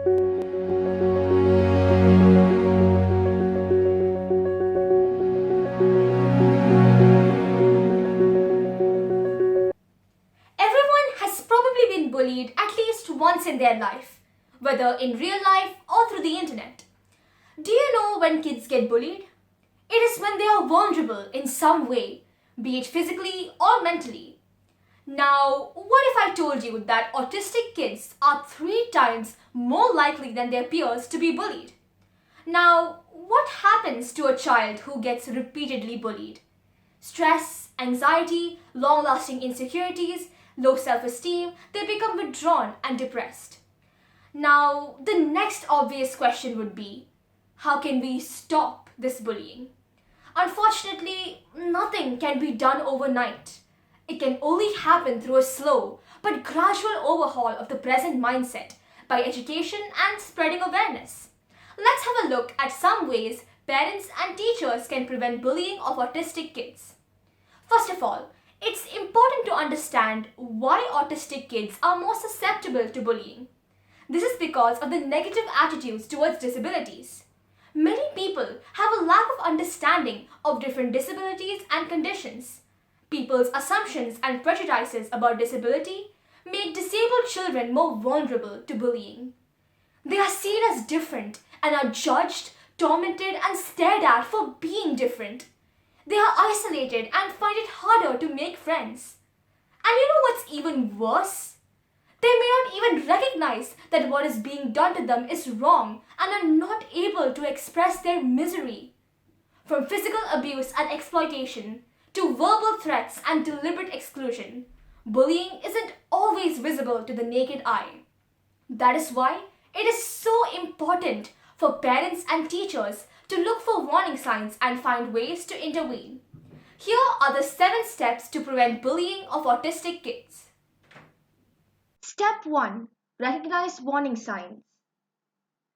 Everyone has probably been bullied at least once in their life, whether in real life or through the internet. Do you know when kids get bullied? It is when they are vulnerable in some way, be it physically or mentally. Now, what if I told you that autistic kids are 3 times more likely than their peers to be bullied? Now, what happens to a child who gets repeatedly bullied? Stress, anxiety, long lasting insecurities, low self esteem, they become withdrawn and depressed. Now, the next obvious question would be, how can we stop this bullying? Unfortunately, nothing can be done overnight. It can only happen through a slow but gradual overhaul of the present mindset by education and spreading awareness. Let's have a look at some ways parents and teachers can prevent bullying of autistic kids. First of all, it's important to understand why autistic kids are more susceptible to bullying. This is because of the negative attitudes towards disabilities. Many people have a lack of understanding of different disabilities and conditions. People's assumptions and prejudices about disability make disabled children more vulnerable to bullying. They are seen as different and are judged, tormented, and stared at for being different. They are isolated and find it harder to make friends. And you know what's even worse? They may not even recognize that what is being done to them is wrong and are not able to express their misery. From physical abuse and exploitation to verbal threats and deliberate exclusion, bullying isn't always visible to the naked eye. That is why it is so important for parents and teachers to look for warning signs and find ways to intervene. Here are the 7 steps to prevent bullying of autistic kids. Step 1. Recognize warning signs.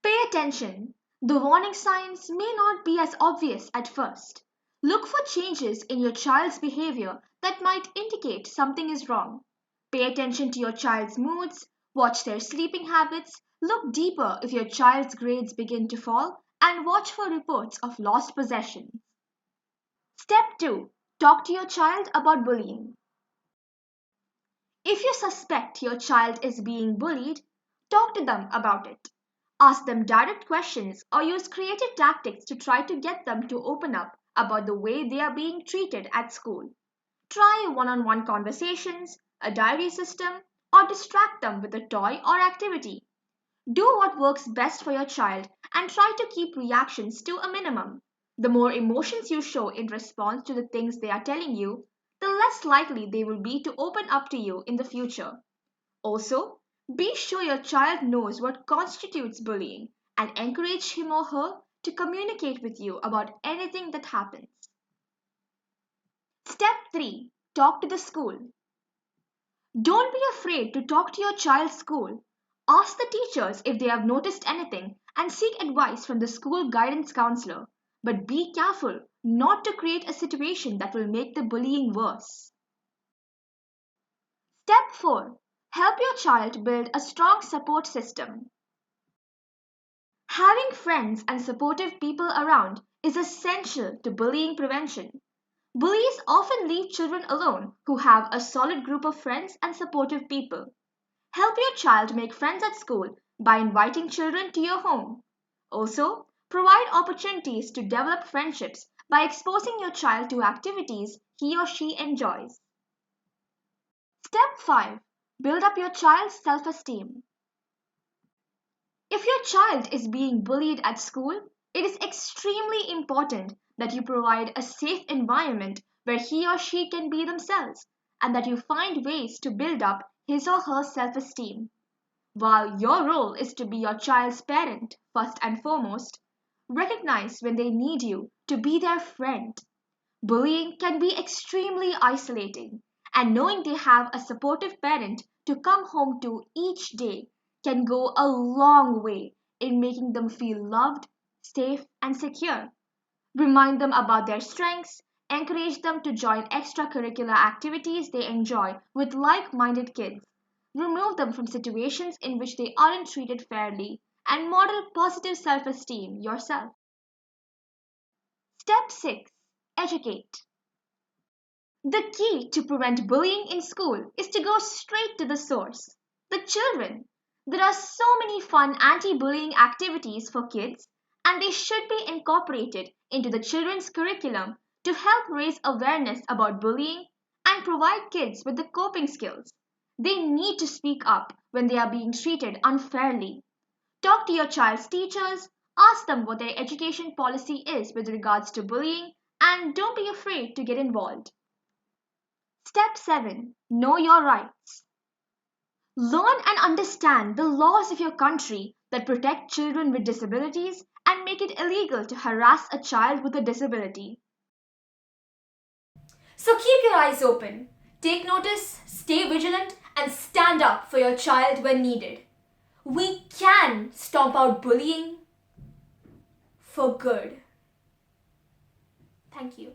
Pay attention. The warning signs may not be as obvious at first. Look for changes in your child's behavior that might indicate something is wrong. Pay attention to your child's moods, watch their sleeping habits, look deeper if your child's grades begin to fall, and watch for reports of lost possessions. Step 2. Talk to your child about bullying. If you suspect your child is being bullied, talk to them about it. Ask them direct questions or use creative tactics to try to get them to open up about the way they are being treated at school. Try one-on-one conversations, a diary system, or distract them with a toy or activity. Do what works best for your child and try to keep reactions to a minimum. The more emotions you show in response to the things they are telling you, the less likely they will be to open up to you in the future. Also, be sure your child knows what constitutes bullying and encourage him or her to communicate with you about anything that happens. Step 3. Talk to the school. Don't be afraid to talk to your child's school. Ask the teachers if they have noticed anything and seek advice from the school guidance counselor. But be careful not to create a situation that will make the bullying worse. Step 4. Help your child build a strong support system. Having friends and supportive people around is essential to bullying prevention. Bullies often leave children alone who have a solid group of friends and supportive people. Help your child make friends at school by inviting children to your home. Also, provide opportunities to develop friendships by exposing your child to activities he or she enjoys. Step 5. Build up your child's self-esteem. If your child is being bullied at school, it is extremely important that you provide a safe environment where he or she can be themselves and that you find ways to build up his or her self-esteem. While your role is to be your child's parent first and foremost, recognize when they need you to be their friend. Bullying can be extremely isolating, and knowing they have a supportive parent to come home to each day can go a long way in making them feel loved, safe, and secure. Remind them about their strengths, encourage them to join extracurricular activities they enjoy with like minded kids, remove them from situations in which they aren't treated fairly, and model positive self-esteem yourself. Step 6. Educate. The key to prevent bullying in school is to go straight to the source, the children. There are so many fun anti-bullying activities for kids, and they should be incorporated into the children's curriculum to help raise awareness about bullying and provide kids with the coping skills. They need to speak up when they are being treated unfairly. Talk to your child's teachers, ask them what their education policy is with regards to bullying, and don't be afraid to get involved. Step 7. Know your rights. Learn and understand the laws of your country that protect children with disabilities and make it illegal to harass a child with a disability. So keep your eyes open, take notice, stay vigilant, and stand up for your child when needed. We can stomp out bullying for good. Thank you.